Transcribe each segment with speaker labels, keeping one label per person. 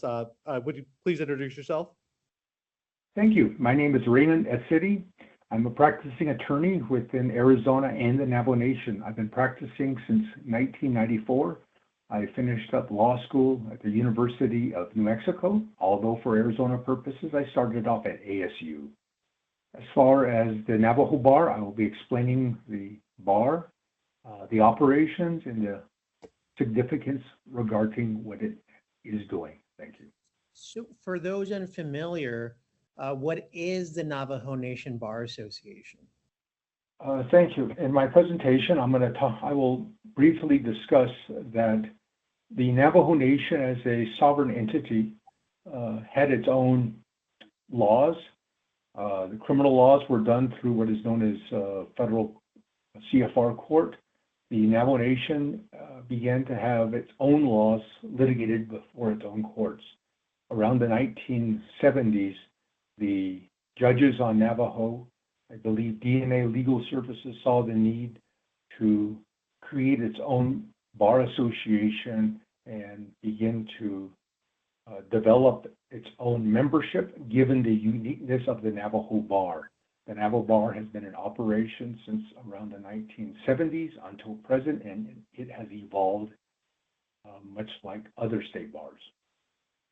Speaker 1: us. Would you please introduce yourself?
Speaker 2: Thank you. My name is Raymond Essity. I'm a practicing attorney within Arizona and the Navajo Nation. I've been practicing since 1994. I finished up law school at the University of New Mexico, although for Arizona purposes, I started off at ASU. As far as the Navajo Bar, I will be explaining the bar, the operations, and the significance regarding what it is doing. Thank you.
Speaker 3: So for those unfamiliar, what is the Navajo Nation Bar Association?
Speaker 2: Thank you. In my presentation, I will briefly discuss that the Navajo Nation as a sovereign entity had its own laws. The criminal laws were done through what is known as federal CFR court. The Navajo Nation began to have its own laws litigated before its own courts. Around the 1970s, the judges on Navajo, I believe DNA Legal Services, saw the need to create its own bar association and begin to develop its own membership, given the uniqueness of the Navajo Bar. The Navajo Bar has been in operation since around the 1970s until present, and it has evolved much like other state bars.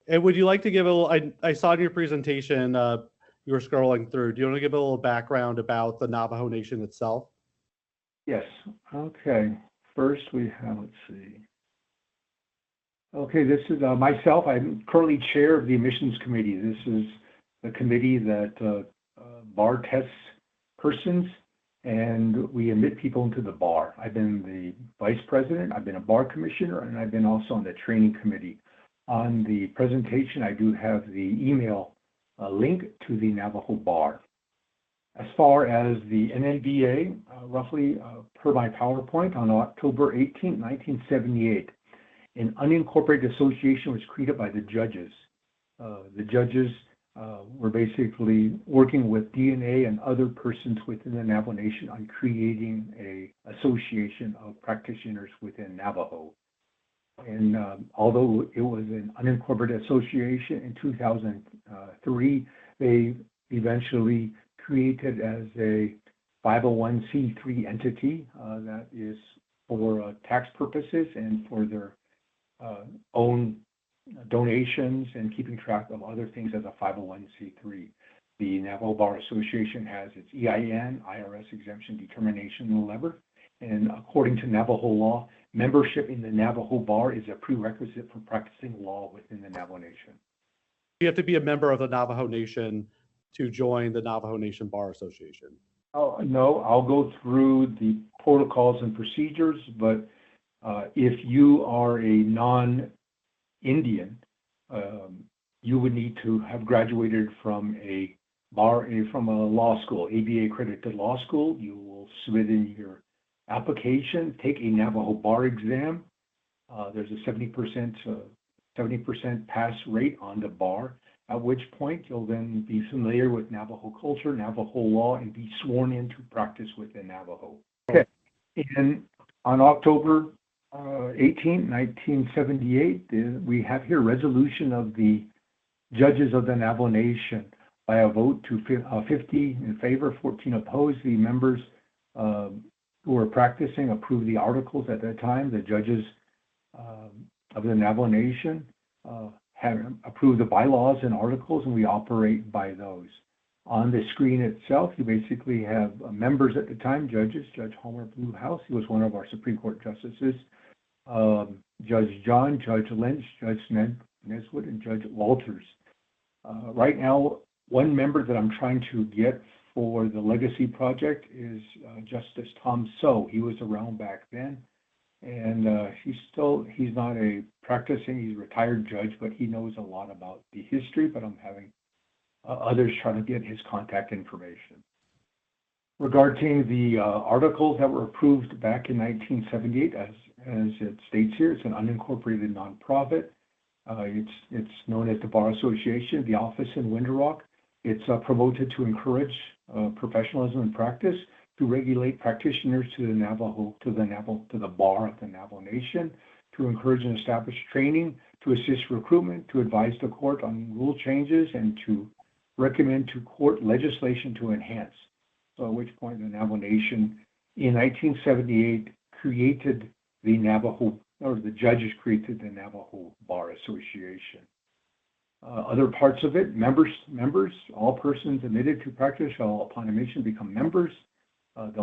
Speaker 1: And would you like to give a little, I saw in your presentation, you were scrolling through. Do you want to give a little background about the Navajo Nation itself?
Speaker 2: Yes. Okay. First we have, let's see. Okay, this is myself. I'm currently chair of the admissions committee. This is the committee that bar tests persons, and we admit people into the bar. I've been the vice president, I've been a bar commissioner, and I've been also on the training committee. On the presentation, I do have the email link to the Navajo Bar. As far as the NNBA, roughly per my PowerPoint, on October 18, 1978, an unincorporated association was created by the judges. The judges were basically working with DNA and other persons within the Navajo Nation on creating a association of practitioners within Navajo. And although it was an unincorporated association in 2003, they eventually created as a 501c3 entity that is for tax purposes and for their own donations and keeping track of other things as a 501c3. The Navajo Bar Association has its EIN, IRS exemption determination letter, and according to Navajo law, membership in the Navajo Bar is a prerequisite for practicing law within the Navajo Nation.
Speaker 1: You have to be a member of the Navajo Nation to join the Navajo Nation Bar Association.
Speaker 2: Oh, no, I'll go through the protocols and procedures, but if you are a non-Indian, you would need to have graduated from a law school, ABA accredited law school. You will submit in your application, take a Navajo bar exam. There's a 70% pass rate on the bar, at which point you'll then be familiar with Navajo culture, Navajo law, and be sworn in to practice within Navajo. Okay. And on October 18, 1978, we have here resolution of the judges of the Navajo Nation by a vote to 50 in favor, 14 opposed. The members who were practicing approved the articles at that time. The judges of the Navajo Nation have approved the bylaws and articles, and we operate by those. On the screen itself, you basically have members at the time, judges, Judge Homer Bluehouse, he was one of our Supreme Court justices, Judge John, Judge Lynch, Judge Neswood, and Judge Walters. Right now, one member that I'm trying to get for the Legacy Project is Justice Tom So. He was around back then, and he's not a practicing, he's a retired judge, but he knows a lot about the history, but I'm having others trying to get his contact information. Regarding the articles that were approved back in 1978, as it states here, it's an unincorporated nonprofit. It's known as the Bar Association, the office in Winter Rock. It's promoted to encourage professionalism and practice, to regulate practitioners to the bar of the Navajo Nation, to encourage and establish training, to assist recruitment, to advise the court on rule changes, and to recommend to court legislation to enhance. So at which point the Navajo Nation in 1978 created the Navajo, or the judges created the Navajo Bar Association. Other parts of it, members, all persons admitted to practice shall upon admission become members. At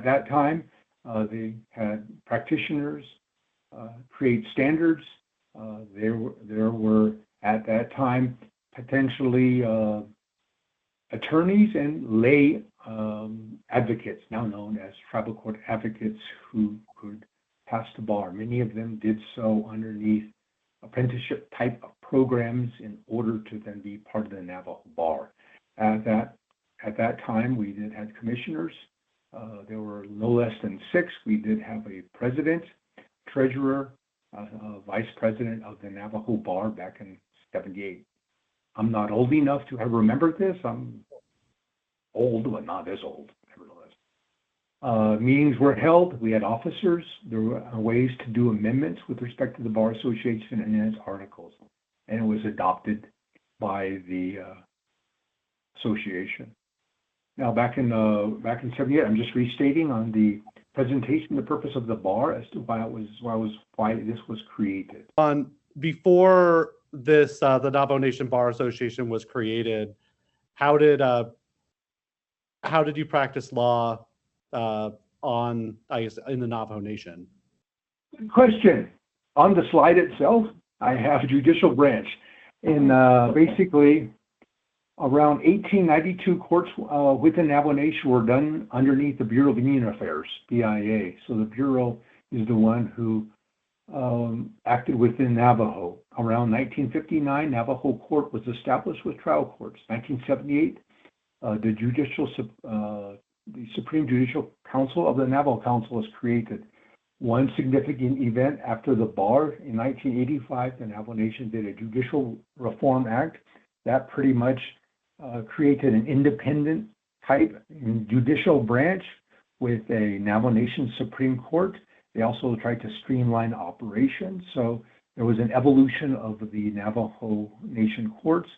Speaker 2: that time, they had practitioners create standards. There were at that time potentially attorneys and lay advocates, now known as tribal court advocates, who could pass the bar. Many of them did so underneath apprenticeship type of programs in order to then be part of the Navajo Bar. At that time, we did have commissioners. There were no less than 6. We did have a president, treasurer, vice president of the Navajo Bar back in '78. I'm not old enough to have remembered this. I'm old, but not as old, nevertheless. Meetings were held. We had officers. There were ways to do amendments with respect to the Bar Association and its articles, and it was adopted by the association. Now, back in '78, I'm just restating on the presentation the purpose of the bar as to why this was created.
Speaker 1: Before this, the Navajo Nation Bar Association was created. How did you practice law in the Navajo Nation?
Speaker 2: Good question. On the slide itself, I have judicial branch, and basically around 1892 courts within Navajo Nation were done underneath the Bureau of Indian Affairs, BIA. So the Bureau is the one who acted within Navajo. Around 1959, Navajo Court was established with trial courts. 1978, the Supreme Judicial Council of the Navajo Council was created. One significant event after the bar in 1985, the Navajo Nation did a Judicial Reform Act that pretty much created an independent type judicial branch with a Navajo Nation Supreme Court. They also tried to streamline operations. So there was an evolution of the Navajo Nation courts.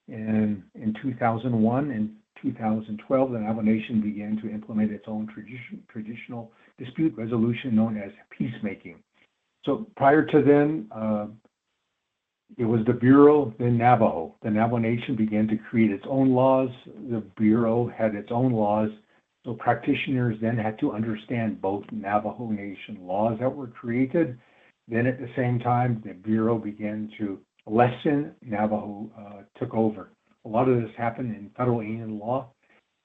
Speaker 2: And in 2001 and 2012, the Navajo Nation began to implement its own traditional dispute resolution known as peacemaking. So prior to then, it was the Bureau, then Navajo. The Navajo Nation began to create its own laws. The Bureau had its own laws. So practitioners then had to understand both Navajo Nation laws that were created. Then at the same time, the Bureau began to lessen. Navajo took over. A lot of this happened in federal Indian law.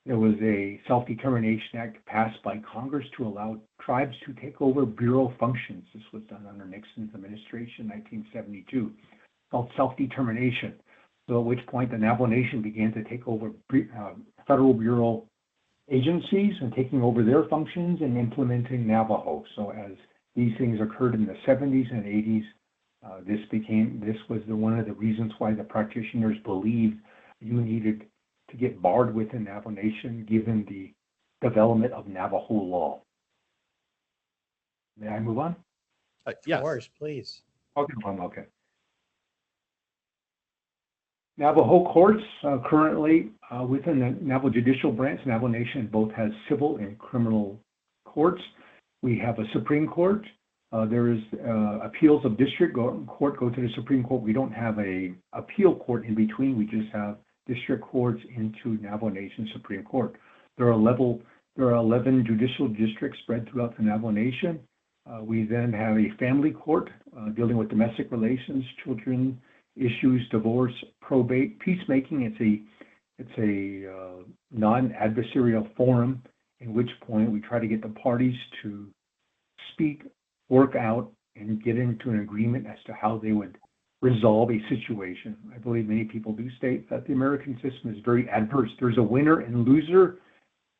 Speaker 2: There was a Self-Determination Act passed by Congress to allow tribes to take over Bureau functions. This was done under Nixon's administration, 1972. Called self-determination. So at which point the Navajo Nation began to take over federal bureau agencies and taking over their functions and implementing Navajo. So as these things occurred in the 70s and 80s, this was one of the reasons why the practitioners believed you needed to get barred within Navajo Nation given the development of Navajo law. May I move on?
Speaker 1: Yes.
Speaker 3: Of course, please.
Speaker 2: Okay. Navajo courts currently within the Navajo Judicial Branch, Navajo Nation both has civil and criminal courts. We have a Supreme Court. There is appeals of district court go to the Supreme Court. We don't have a appeal court in between. We just have district courts into Navajo Nation Supreme Court. There are 11 judicial districts spread throughout the Navajo Nation. We then have a family court dealing with domestic relations, children issues, divorce, probate, peacemaking. It's a non-adversarial forum in which point we try to get the parties to speak, work out, and get into an agreement as to how they would resolve a situation. I believe many people do state that the American system is very adverse. There's a winner and loser,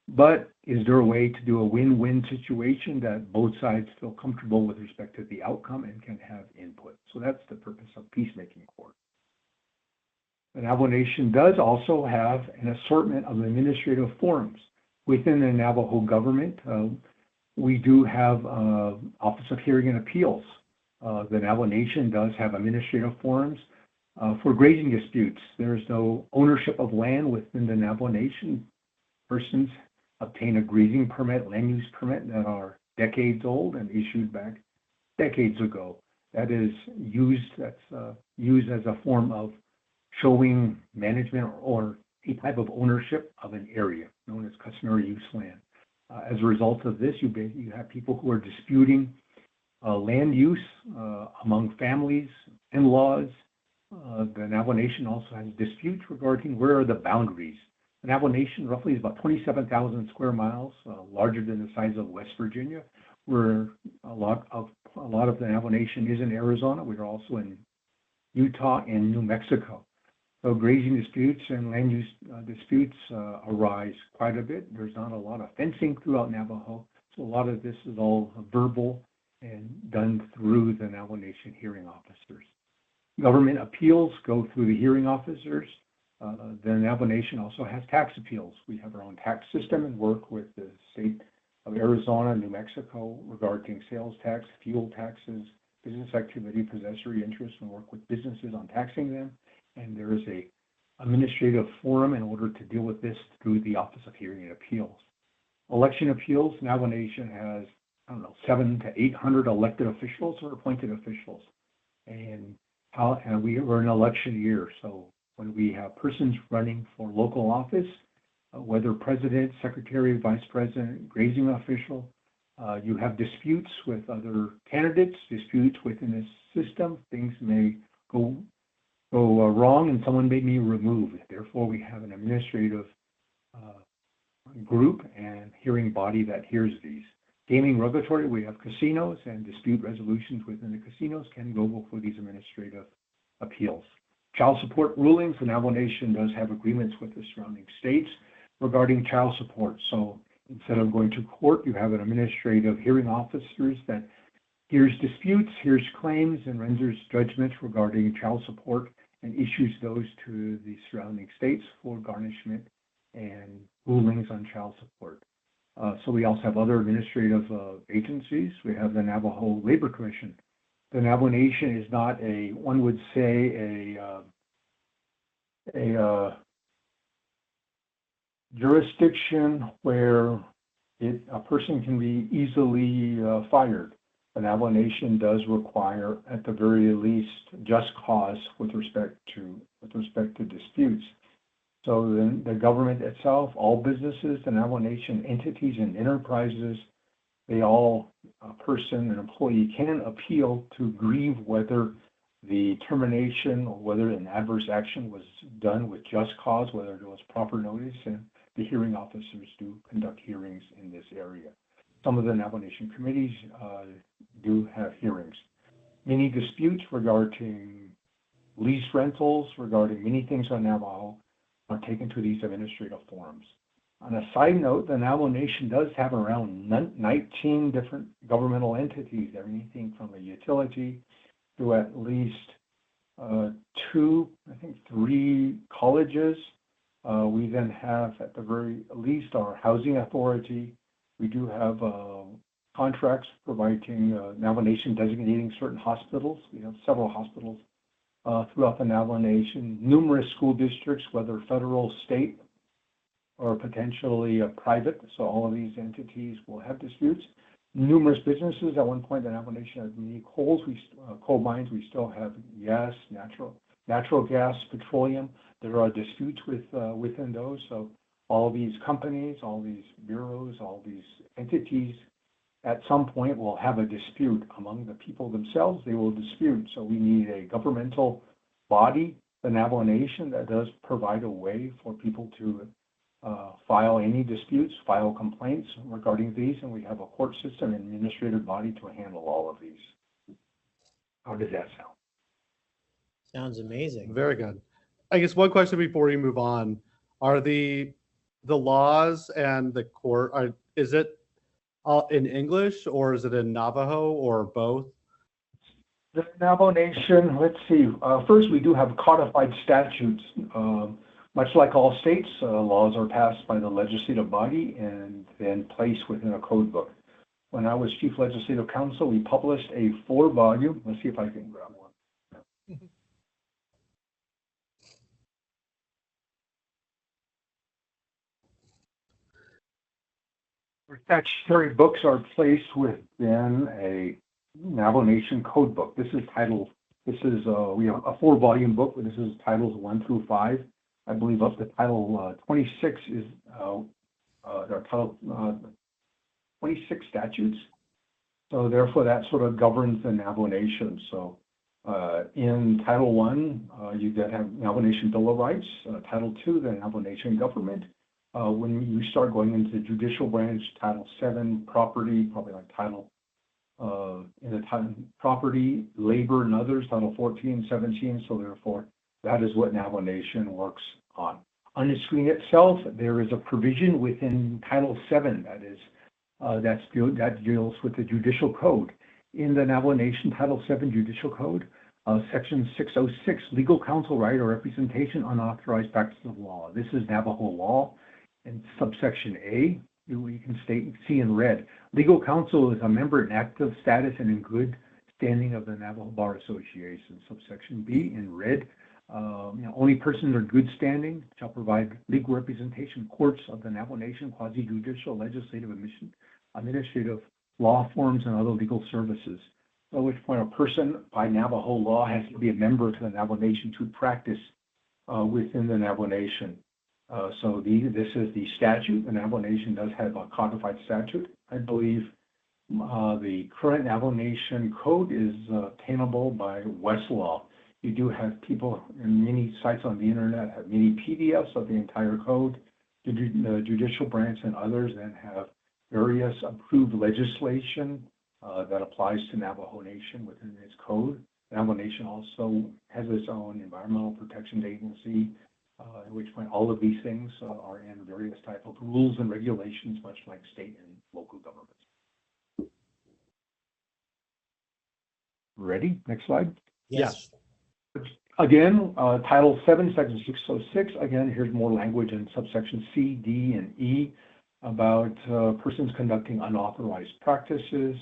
Speaker 2: but is there a way to do a win-win situation that both sides feel comfortable with respect to the outcome and can have input? So that's the purpose of peacemaking court. The Navajo Nation does also have an assortment of administrative forums within the Navajo government. We do have Office of Hearing and Appeals. The Navajo Nation does have administrative forums for grazing disputes. There is no ownership of land within the Navajo Nation. Persons obtain a grazing permit, land use permit that are decades old and issued back decades ago. That is used, used as a form of showing management or a type of ownership of an area known as customary use land. As a result of this, you have people who are disputing land use among families, in-laws. The Navajo Nation also has disputes regarding where are the boundaries. The Navajo Nation roughly is about 27,000 square miles, larger than the size of West Virginia. Where a lot of the Navajo Nation is in Arizona. We're also in Utah and New Mexico. So grazing disputes and land use disputes arise quite a bit. There's not a lot of fencing throughout Navajo. So a lot of this is all verbal and done through the Navajo Nation hearing officers. Government appeals go through the hearing officers. The Navajo Nation also has tax appeals. We have our own tax system and work with the state of Arizona, New Mexico regarding sales tax, fuel taxes, business activity, possessory interest, and work with businesses on taxing them. And there is a administrative forum in order to deal with this through the Office of Hearing and Appeals. Election appeals, Navajo Nation has, 700 to 800 elected officials or appointed officials. And we are an election year. So when we have persons running for local office, whether president, secretary, vice president, grazing official, you have disputes with other candidates, disputes within the system. Things may go wrong and someone may be removed. Therefore, we have an administrative group and hearing body that hears these. Gaming regulatory, we have casinos, and dispute resolutions within the casinos can go before these administrative appeals. Child support rulings, the Navajo Nation does have agreements with the surrounding states regarding child support. So instead of going to court, you have an administrative hearing officers that hears disputes, hears claims, and renders judgments regarding child support and issues those to the surrounding states for garnishment and rulings on child support. So we also have other administrative agencies. We have the Navajo Labor Commission. The Navajo Nation is not one would say a jurisdiction where a person can be easily fired. The Navajo Nation does require, at the very least, just cause with respect to disputes. So then the government itself, all businesses, the Navajo Nation entities and enterprises, a person, an employee can appeal to grieve whether the termination or whether an adverse action was done with just cause, whether there was proper notice, and the hearing officers do conduct hearings in this area. Some of the Navajo Nation committees do have hearings. Many disputes regarding lease rentals, regarding many things on Navajo, are taken to these administrative forums. On a side note, the Navajo Nation does have around 19 different governmental entities, everything from a utility to at least 3 colleges. We then have, at the very least, our housing authority. We do have contracts providing Navajo Nation designating certain hospitals. We have several hospitals throughout the Navajo Nation, numerous school districts, whether federal, state, or potentially private. So all of these entities will have disputes. Numerous businesses. At one point, the Navajo Nation had many coal mines. We still have gas, natural gas, petroleum. There are disputes within those. So all these companies, all these bureaus, all these entities, at some point will have a dispute among the people themselves. They will dispute. So we need a governmental body, the Navajo Nation, that does provide a way for people to file any disputes, file complaints regarding these, and we have a court system and administrative body to handle all of these. How does that sound?
Speaker 3: Sounds amazing.
Speaker 1: Very good. I guess one question before we move on: are the laws and the court, is it in English or is it in Navajo or both?
Speaker 2: The Navajo Nation, let's see. First, we do have codified statutes. Much like all states, laws are passed by the legislative body and then placed within a code book. when I was Chief Legislative Counsel, we published a 4-volume, let's see if I can grab one. Statutory books are placed within a Navajo Nation code book. We have a 4-volume book, but this is titles 1 through 5. I believe up to title 26 is our title 26 statutes. So therefore that sort of governs the Navajo Nation. So in Title 1, you have Navajo Nation Bill of Rights. Title 2, the Navajo Nation government. When you start going into the judicial branch, Title 7, property, probably like property, labor, and others, Title 14, 17. So therefore, that is what Navajo Nation works on. On the screen itself, there is a provision within Title 7 that deals with the judicial code. In the Navajo Nation Title 7 Judicial Code, Section 606, legal counsel right or representation unauthorized practice of law. This is Navajo law. In subsection A, you can see in red, legal counsel is a member in active status and in good standing of the Navajo Bar Association. Subsection B, in red, only persons in good standing shall provide legal representation, courts of the Navajo Nation, quasi-judicial, legislative, administrative, law forms, and other legal services. At which point a person by Navajo law has to be a member of the Navajo Nation to practice within the Navajo Nation. This is the statute. The Navajo Nation does have a codified statute. I believe the current Navajo Nation code is attainable by Westlaw. You do have people in many sites on the internet have many PDFs of the entire code. The judicial branch and others then have various approved legislation that applies to Navajo Nation within its code. Navajo Nation also has its own environmental protection agency, at which point all of these things are in various type of rules and regulations, much like state and local governments. Ready? Next slide.
Speaker 3: Yes.
Speaker 2: Again, Title 7, Section 606. Again, here's more language in subsection C, D, and E about persons conducting unauthorized practices,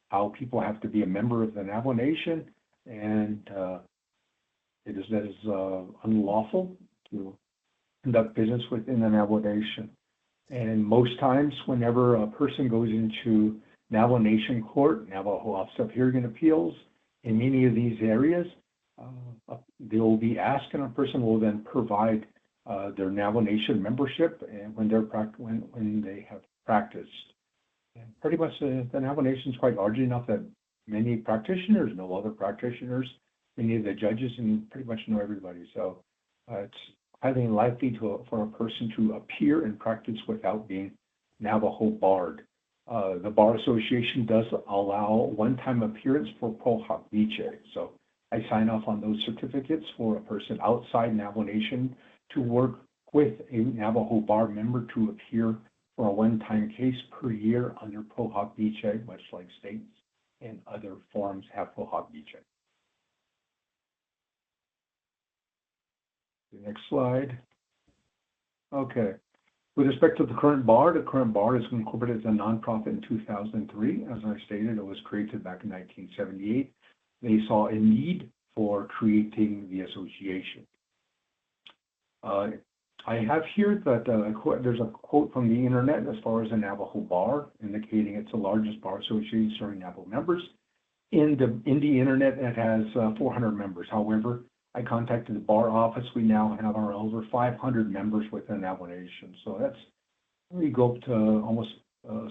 Speaker 2: how people have to be a member of the Navajo Nation, and that is unlawful to conduct business within the Navajo Nation. And most times, whenever a person goes into Navajo Nation court, Navajo Office of Hearing and Appeals, in many of these areas, they will be asked, and a person will then provide their Navajo Nation membership and when they have practiced. And pretty much the Navajo Nation is quite large enough that many practitioners know other practitioners, many of the judges, and pretty much know everybody. So it's highly likely for a person to appear and practice without being Navajo barred. The Bar Association does allow one-time appearance for Pohawk Viche. So I sign off on those certificates for a person outside Navajo Nation to work with a Navajo Bar member to appear for a one-time case per year under Pohawk Viche, much like states and other forms have Pohawk Viche. The next slide. Okay. With respect to the current bar is incorporated as a nonprofit in 2003. As I stated, it was created back in 1978. They saw a need for creating the association. I have here that there's a quote from the internet as far as the Navajo Bar, indicating it's the largest bar association serving Navajo members. In the internet, it has 400 members. However, I contacted the bar office. We now have our over 500 members within Navajo Nation. So we go up to almost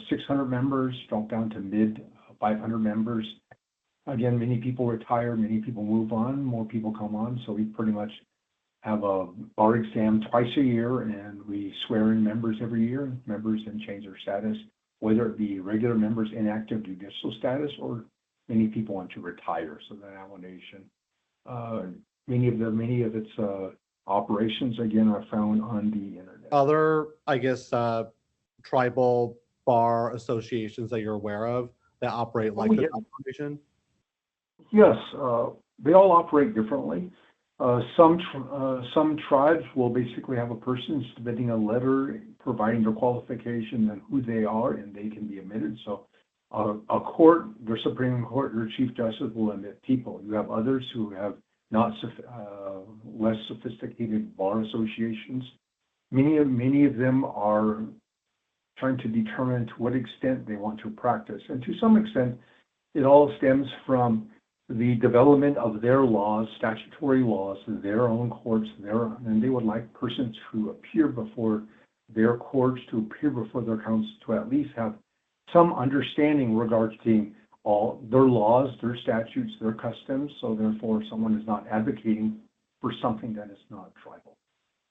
Speaker 2: 600 members, drop down to mid 500 members. Again, many people retire, many people move on, more people come on. So we pretty much have a bar exam twice a year, and we swear in members every year. Members then change their status, whether it be regular members, inactive judicial status, or many people want to retire. So the Navajo Nation, many of its operations, again, are found on the internet.
Speaker 1: Other, I guess, tribal bar associations that you're aware of that operate like the Navajo Nation?
Speaker 2: Yes, they all operate differently. Some tribes will basically have a person submitting a letter providing their qualification and who they are, and they can be admitted. So A court, the Supreme Court, your Chief Justice will admit people. You have others who have not less sophisticated bar associations. Many of them are trying to determine to what extent they want to practice. And to some extent, it all stems from the development of their laws, statutory laws, their own courts, and they would like persons who appear before their courts, to appear before their council, to at least have some understanding regarding all their laws, their statutes, their customs. So therefore, someone is not advocating for something that is not tribal.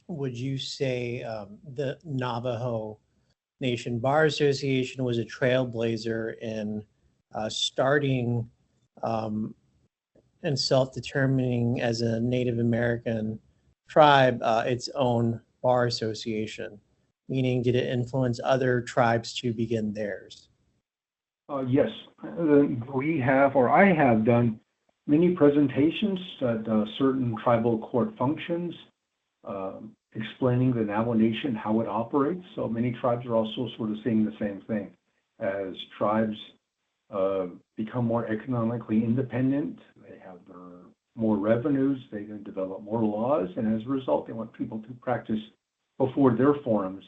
Speaker 3: Would you say the Navajo Nation Bar Association was a trailblazer in starting and self-determining as a Native American tribe its own bar association? Meaning, did it influence other tribes to begin theirs?
Speaker 2: Yes, we have, or I have done many presentations at certain tribal court functions, explaining the Navajo Nation, how it operates. So many tribes are also sort of saying the same thing. As tribes become more economically independent, they have more revenues, they can develop more laws, and as a result, they want people to practice before their forums,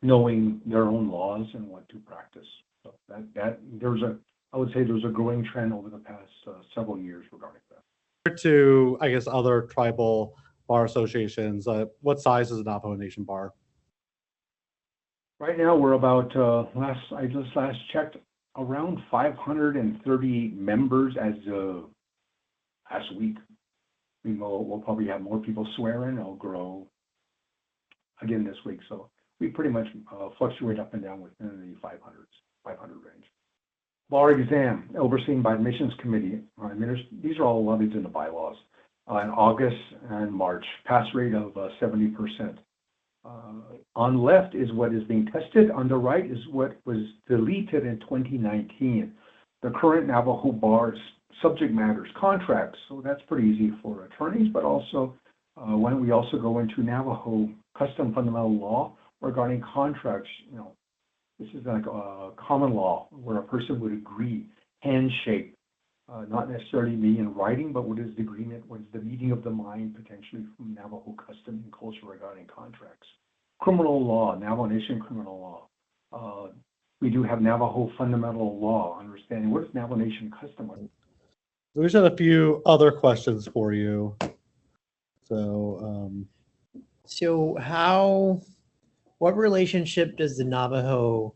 Speaker 2: knowing their own laws and what to practice. So I would say there's a growing trend over the past several years regarding that.
Speaker 1: To, I guess, other tribal bar associations, what size is the Navajo Nation Bar?
Speaker 2: Right now, we're about, I just last checked, around 538 members as of last week. We'll probably have more people swear in. It'll grow again this week. So we pretty much fluctuate up and down within the 500 range. Bar exam, overseen by admissions committee. These are all levied in the bylaws. In August and March, pass rate of 70%. On left is what is being tested. On the right is what was deleted in 2019. The current Navajo bar's subject matters contracts. So that's pretty easy for attorneys, but also when we also go into Navajo custom fundamental law regarding contracts, this is like a common law where a person would agree, handshake, not necessarily be in writing, but what is the agreement, what is the meeting of the mind potentially from Navajo custom and culture regarding contracts. Criminal law, Navajo Nation criminal law. We do have Navajo fundamental law, understanding what is Navajo Nation custom.
Speaker 1: So we just have a few other questions for you. So,
Speaker 3: what relationship does the Navajo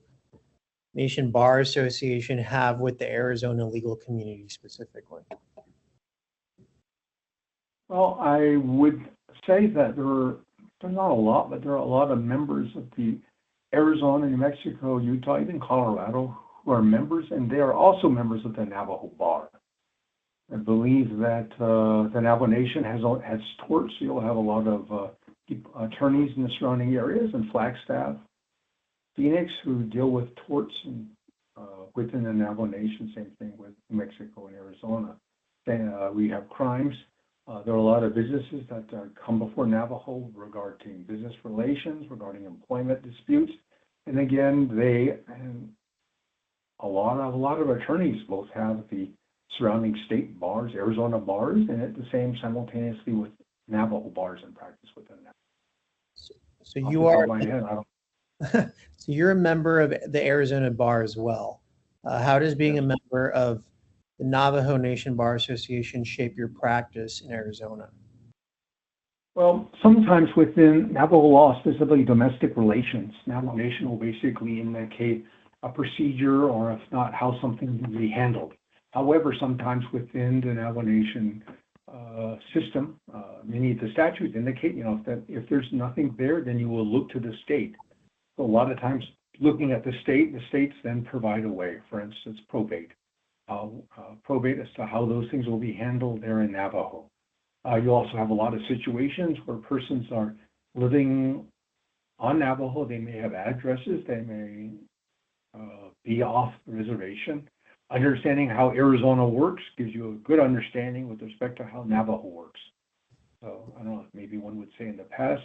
Speaker 3: Nation Bar Association have with the Arizona legal community specifically?
Speaker 2: Well, I would say that there are not a lot, but there are a lot of members of the Arizona, New Mexico, Utah, even Colorado, who are members, and they are also members of the Navajo Bar. I believe that the Navajo Nation has torts. You'll have a lot of attorneys in the surrounding areas and Flagstaff, Phoenix, who deal with torts and, within the Navajo Nation. Same thing with New Mexico and Arizona. Then we have crimes. There are a lot of businesses that come before Navajo regarding business relations, regarding employment disputes, and again, a lot of attorneys both have the surrounding state bars, Arizona bars, and at the same simultaneously with Navajo bars in practice within that.
Speaker 3: So you are. So you're a member of the Arizona Bar as well. How does being a member of the Navajo Nation Bar Association shape your practice in Arizona?
Speaker 2: Well, sometimes within Navajo law, specifically domestic relations, Navajo Nation will basically indicate a procedure, or if not, how something can be handled. However, sometimes within the Navajo Nation system, many of the statutes indicate, that if there's nothing there, then you will look to the state. So a lot of times, looking at the states then provide a way. For instance, probate. Probate as to how those things will be handled there in Navajo. You also have a lot of situations where persons are living on Navajo. They may have addresses. They may be off the reservation. Understanding how Arizona works gives you a good understanding with respect to how Navajo works. So I don't know, maybe one would say in the past,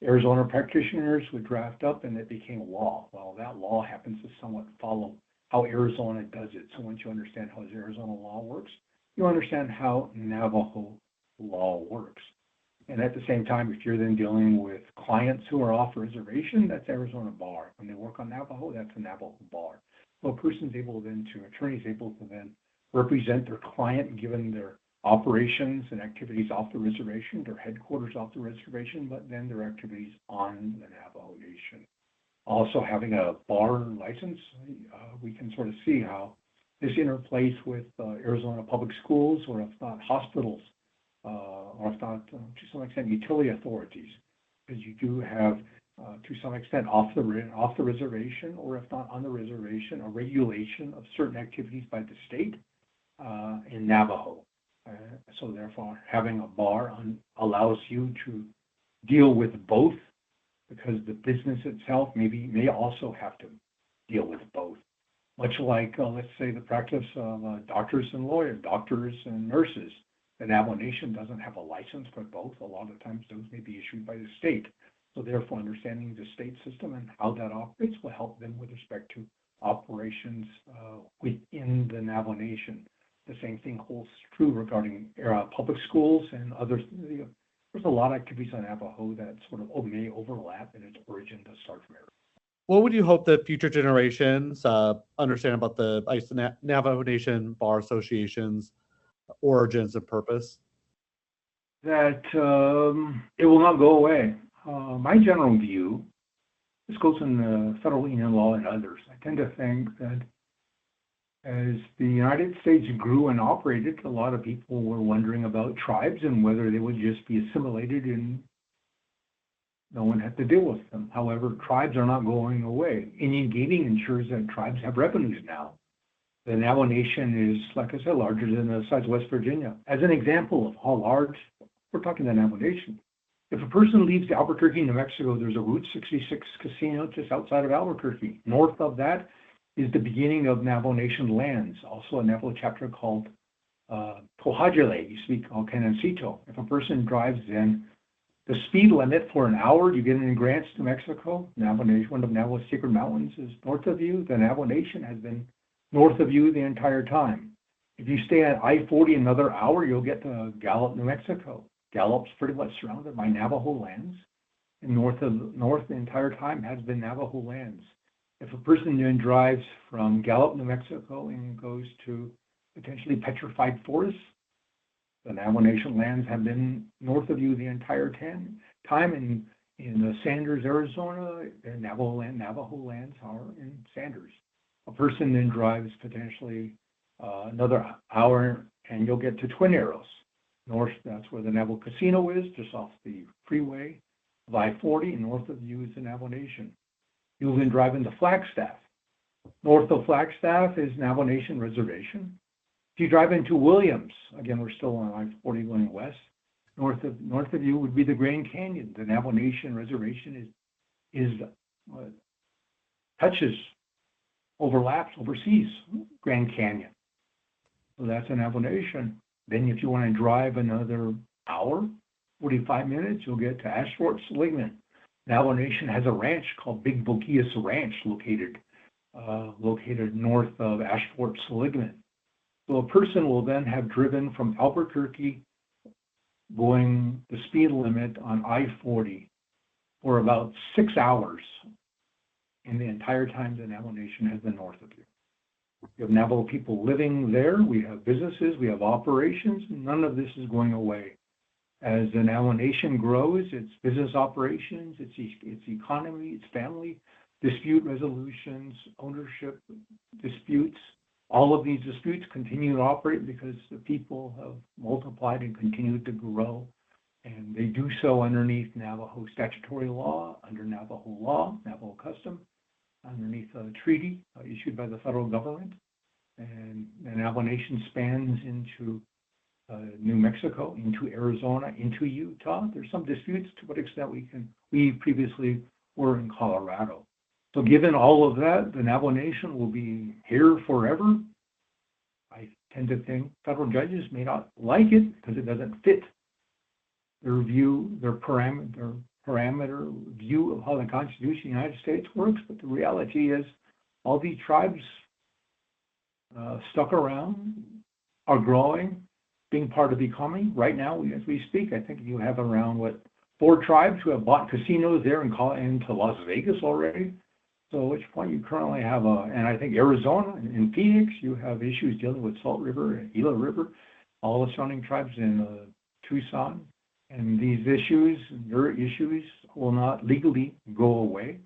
Speaker 2: Arizona practitioners would draft up and it became law. Well, that law happens to somewhat follow how Arizona does it. So once you understand how Arizona law works, you understand how Navajo law works. And at the same time, if you're then dealing with clients who are off reservation, that's Arizona bar. When they work on Navajo, that's a Navajo bar. So a person's able then to, attorney's able to then represent their client given their operations and activities off the reservation, their headquarters off the reservation, but then their activities on the Navajo Nation. Also having a bar license, we can sort of see how this interplays with Arizona public schools, or if not hospitals, or if not to some extent utility authorities, because you do have to some extent off the reservation, or if not on the reservation, a regulation of certain activities by the state in Navajo. So therefore, having a bar allows you to deal with both, because the business itself may also have to deal with both. Much like, let's say, the practice of doctors and lawyers, doctors and nurses. The Navajo Nation doesn't have a license for both. A lot of times those may be issued by the state. So therefore, understanding the state system and how that operates will help them with respect to operations within the Navajo Nation. The same thing holds true regarding public schools and others. There's a lot of activities on Navajo that sort of may overlap, and its origin does start from Arizona.
Speaker 1: What would you hope that future generations understand about the Navajo Nation Bar Association's origins and purpose?
Speaker 2: That it will not go away. My general view, this goes in the federal Indian law and others, I tend to think that as the United States grew and operated, a lot of people were wondering about tribes and whether they would just be assimilated and no one had to deal with them. However, tribes are not going away. Indian gaming ensures that tribes have revenues now. The Navajo Nation is, like I said, larger than the size of West Virginia. As an example of how large, we're talking the Navajo Nation. If a person leaves Albuquerque, New Mexico, there's a Route 66 casino just outside of Albuquerque. North of that is the beginning of Navajo Nation lands, also a Navajo chapter called Pohajale, used to be called Canancito. If a person drives in, the speed limit for an hour, you get in Grants, New Mexico, Navajo Nation, one of Navajo's sacred mountains is north of you. The Navajo Nation has been north of you the entire time. If you stay at I-40 another hour, you'll get to Gallup, New Mexico. Gallup's pretty much surrounded by Navajo lands, and north the entire time has been Navajo lands. If a person then drives from Gallup, New Mexico, and goes to potentially petrified forests, the Navajo Nation lands have been north of you the entire time. In Sanders, Arizona, the Navajo lands are in Sanders. A person then drives potentially another hour, and you'll get to Twin Arrows. North, that's where the Navajo Casino is, just off the freeway of I-40. North of you is the Navajo Nation. You'll then drive into Flagstaff. North of Flagstaff is Navajo Nation Reservation. If you drive into Williams, again, we're still on I-40 going west. North of you would be the Grand Canyon. The Navajo Nation Reservation overlaps, oversees Grand Canyon. So that's a Navajo Nation. Then if you want to drive another hour, 45 minutes, you'll get to Ashford Seligman. Navajo Nation has a ranch called Big Boquillas Ranch located north of Ashford Seligman. So a person will then have driven from Albuquerque going the speed limit on I-40 for about 6 hours. And the entire time the Navajo Nation has been north of you. We have Navajo people living there. We have businesses. We have operations. None of this is going away. As the Navajo Nation grows, its business operations, its economy, its family, dispute resolutions, ownership disputes, all of these disputes continue to operate because the people have multiplied and continued to grow. And they do so underneath Navajo statutory law, under Navajo law, Navajo custom, underneath a treaty issued by the federal government. And the Navajo Nation spans into New Mexico, into Arizona, into Utah. There's some disputes to what extent we previously were in Colorado. So given all of that, the Navajo Nation will be here forever. I tend to think federal judges may not like it because it doesn't fit their view, their parameter view of how the Constitution of the United States works. But the reality is all these tribes stuck around, are growing, being part of the economy. Right now, as we speak, I think you have around, 4 tribes who have bought casinos there into Las Vegas already. So at which point you currently have and I think Arizona, in Phoenix, you have issues dealing with Salt River and Gila River, all the surrounding tribes in Tucson. And these issues, your issues, will not legally go away.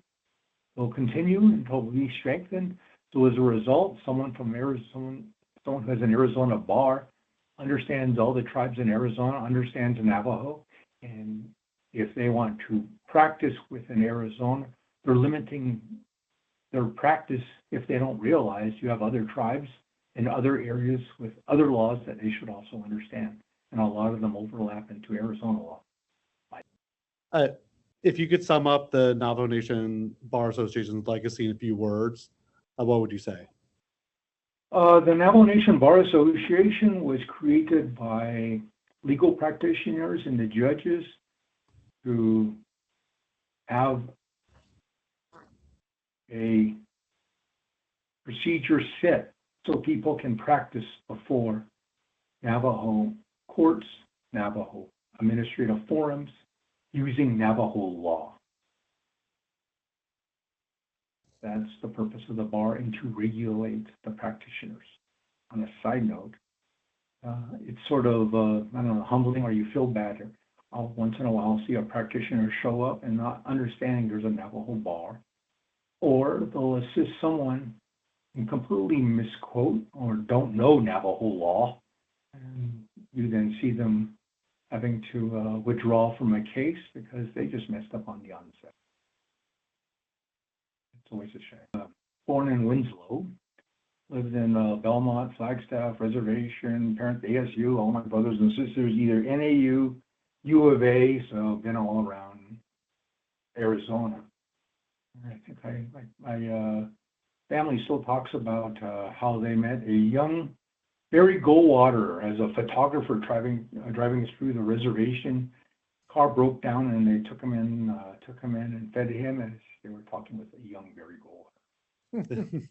Speaker 2: They'll continue until we strengthen. So as a result, someone who has an Arizona bar understands all the tribes in Arizona, understands Navajo, and if they want to practice within Arizona, they're limiting their practice if they don't realize you have other tribes in other areas with other laws that they should also understand. And a lot of them overlap into Arizona law.
Speaker 1: If you could sum up the Navajo Nation Bar Association's legacy in a few words, what would you say?
Speaker 2: The Navajo Nation Bar Association was created by legal practitioners and the judges who have a procedure set so people can practice before Navajo courts, Navajo administrative forums, using Navajo law. That's the purpose of the bar, and to regulate the practitioners. On a side note, it's sort of, I don't know, humbling, or you feel bad. Once in a while, I'll see a practitioner show up and not understanding there's a Navajo bar, or they'll assist someone and completely misquote or don't know Navajo law, and you then see them having to withdraw from a case because they just messed up on the onset. It's always a shame. Born in Winslow, lived in Belmont, Flagstaff, Reservation, parent ASU, all my brothers and sisters, either NAU, U of A, so been all around Arizona. I think my family still talks about how they met a young Barry Goldwater as a photographer driving through the reservation. Car broke down and they took him in and fed him as they were talking with a young Barry Goldwater.